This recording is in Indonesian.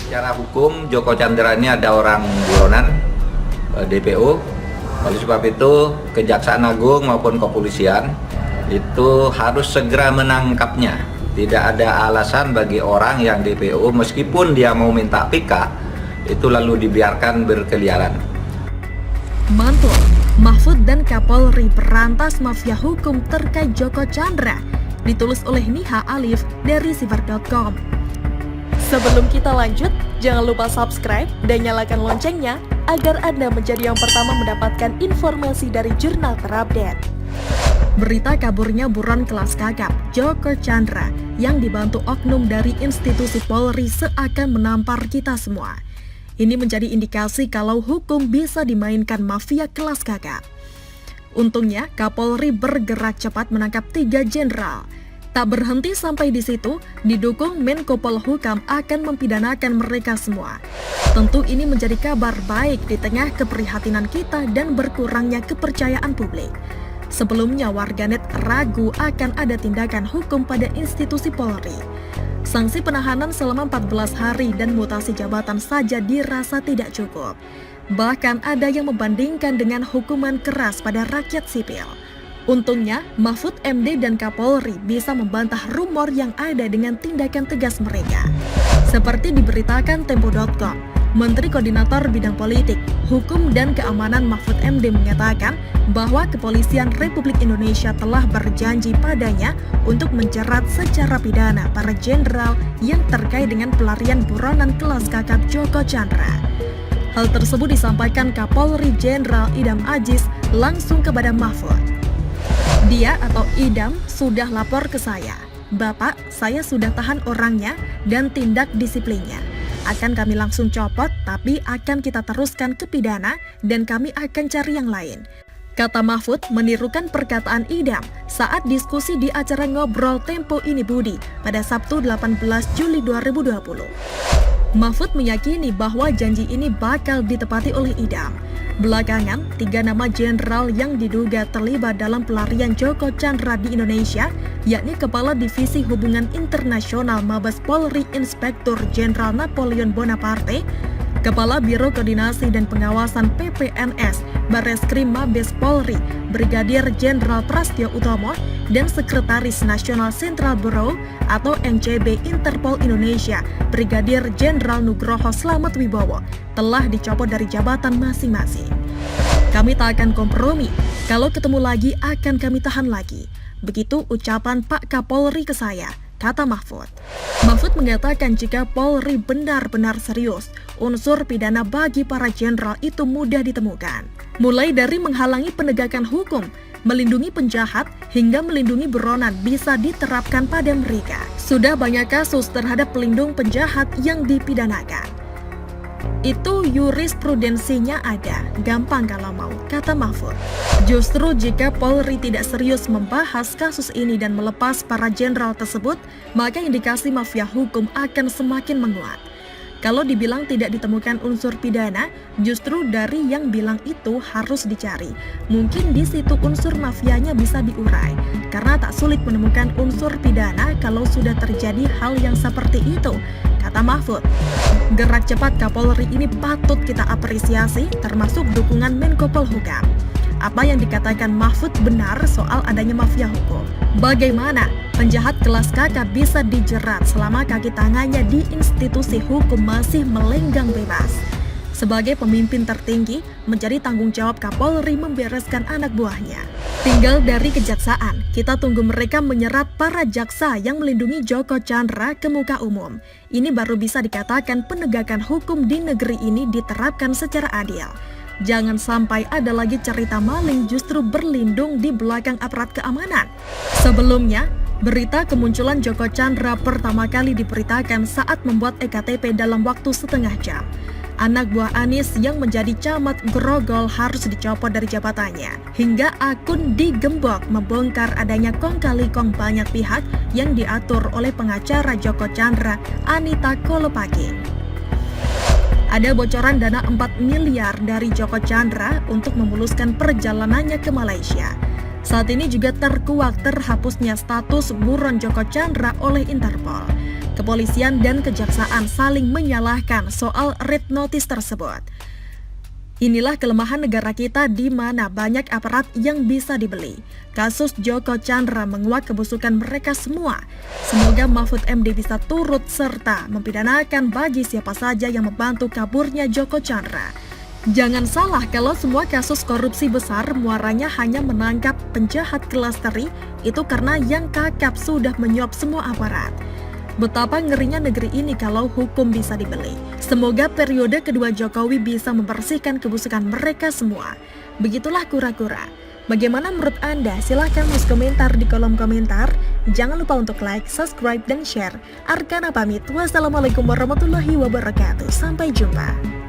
Secara hukum Joko Chandra ini ada orang buronan DPO. Oleh sebab itu Kejaksaan Agung maupun kepolisian itu harus segera menangkapnya. Tidak ada alasan bagi orang yang DPO meskipun dia mau minta PK itu lalu dibiarkan berkeliaran. Mantul, Mahfud dan Kapolri berantas mafia hukum terkait Joko Chandra, ditulis oleh Niha Alif dari Siver.com. Sebelum kita lanjut, jangan lupa subscribe dan nyalakan loncengnya agar Anda menjadi yang pertama mendapatkan informasi dari jurnal terupdate. Berita kaburnya buron kelas kakap Joko Chandra yang dibantu oknum dari institusi Polri seakan menampar kita semua. Ini menjadi indikasi kalau hukum bisa dimainkan mafia kelas kakap. Untungnya, Kapolri bergerak cepat menangkap 3 jenderal. Tak berhenti sampai di situ, didukung Menko Polhukam akan mempidanakan mereka semua. Tentu ini menjadi kabar baik di tengah keprihatinan kita dan berkurangnya kepercayaan publik. Sebelumnya, warganet ragu akan ada tindakan hukum pada institusi Polri. Sanksi penahanan selama 14 hari dan mutasi jabatan saja dirasa tidak cukup. Bahkan ada yang membandingkan dengan hukuman keras pada rakyat sipil. Untungnya, Mahfud MD dan Kapolri bisa membantah rumor yang ada dengan tindakan tegas mereka. Seperti diberitakan Tempo.com, Menteri Koordinator Bidang Politik, Hukum dan Keamanan Mahfud MD menyatakan bahwa Kepolisian Republik Indonesia telah berjanji padanya untuk menjerat secara pidana para jenderal yang terkait dengan pelarian buronan kelas kakap Joko Chandra. Hal tersebut disampaikan Kapolri Jenderal Idam Aziz langsung kepada Mahfud. Dia atau Idam sudah lapor ke saya. Bapak, saya sudah tahan orangnya dan tindak disiplinnya. Akan kami langsung copot, tapi akan kita teruskan ke pidana dan kami akan cari yang lain. Kata Mahfud menirukan perkataan Idam saat diskusi di acara Ngobrol Tempo Ini Budi pada Sabtu 18 Juli 2020. Mahfud meyakini bahwa janji ini bakal ditepati oleh Idam. Belakangan, 3 nama jenderal yang diduga terlibat dalam pelarian Joko Chandra di Indonesia, yakni Kepala Divisi Hubungan Internasional Mabes Polri Inspektur Jenderal Napoleon Bonaparte, Kepala Biro Koordinasi dan Pengawasan PPNS Bareskrim Mabes Polri Brigadir Jenderal Prastyo Utomo, dan Sekretaris Nasional Central Bureau atau NCB Interpol Indonesia Brigadir Jenderal Nugroho Slamet Wibowo telah dicopot dari jabatan masing-masing. Kami tak akan kompromi, kalau ketemu lagi akan kami tahan lagi. Begitu ucapan Pak Kapolri ke saya, kata Mahfud. Mahfud mengatakan jika Polri benar-benar serius, unsur pidana bagi para jenderal itu mudah ditemukan. Mulai dari menghalangi penegakan hukum, melindungi penjahat, hingga melindungi buronan bisa diterapkan pada mereka. Sudah banyak kasus terhadap pelindung penjahat yang dipidanakan. Itu jurisprudensinya ada, gampang kalau mau, kata Mahfud. Justru jika Polri tidak serius membahas kasus ini dan melepas para jenderal tersebut, maka indikasi mafia hukum akan semakin menguat. Kalau dibilang tidak ditemukan unsur pidana, justru dari yang bilang itu harus dicari. Mungkin di situ unsur mafianya bisa diurai, karena tak sulit menemukan unsur pidana kalau sudah terjadi hal yang seperti itu, kata Mahfud. Gerak cepat Kapolri ini patut kita apresiasi, termasuk dukungan Menko Polhukam. Apa yang dikatakan Mahfud benar soal adanya mafia hukum. Bagaimana penjahat kelas kakap bisa dijerat selama kaki tangannya di institusi hukum masih melenggang bebas? Sebagai pemimpin tertinggi, menjadi tanggung jawab Kapolri membereskan anak buahnya. Tinggal dari kejaksaan, kita tunggu mereka menyerat para jaksa yang melindungi Joko Chandra ke muka umum. Ini baru bisa dikatakan penegakan hukum di negeri ini diterapkan secara adil. Jangan sampai ada lagi cerita maling justru berlindung di belakang aparat keamanan. Sebelumnya, berita kemunculan Joko Chandra pertama kali diberitakan saat membuat EKTP dalam waktu setengah jam. Anak buah Anies yang menjadi camat Grogol harus dicopot dari jabatannya. Hingga akun digembok membongkar adanya kong kali kong banyak pihak yang diatur oleh pengacara Joko Chandra, Anita Kolopaking. Ada bocoran dana 4 miliar dari Joko Chandra untuk memuluskan perjalanannya ke Malaysia. Saat ini juga terkuak terhapusnya status buron Joko Chandra oleh Interpol. Kepolisian dan kejaksaan saling menyalahkan soal red notice tersebut. Inilah kelemahan negara kita di mana banyak aparat yang bisa dibeli. Kasus Joko Chandra menguak kebusukan mereka semua. Semoga Mahfud MD bisa turut serta mempidanakan bagi siapa saja yang membantu kaburnya Joko Chandra. Jangan salah kalau semua kasus korupsi besar muaranya hanya menangkap penjahat kelas teri, itu karena yang kakap sudah menyuap semua aparat. Betapa ngerinya negeri ini kalau hukum bisa dibeli. Semoga periode kedua Jokowi bisa membersihkan kebusukan mereka semua. Begitulah kura-kura. Bagaimana menurut Anda? Silahkan tulis komentar di kolom komentar. Jangan lupa untuk like, subscribe, dan share. Arkana pamit. Wassalamualaikum warahmatullahi wabarakatuh. Sampai jumpa.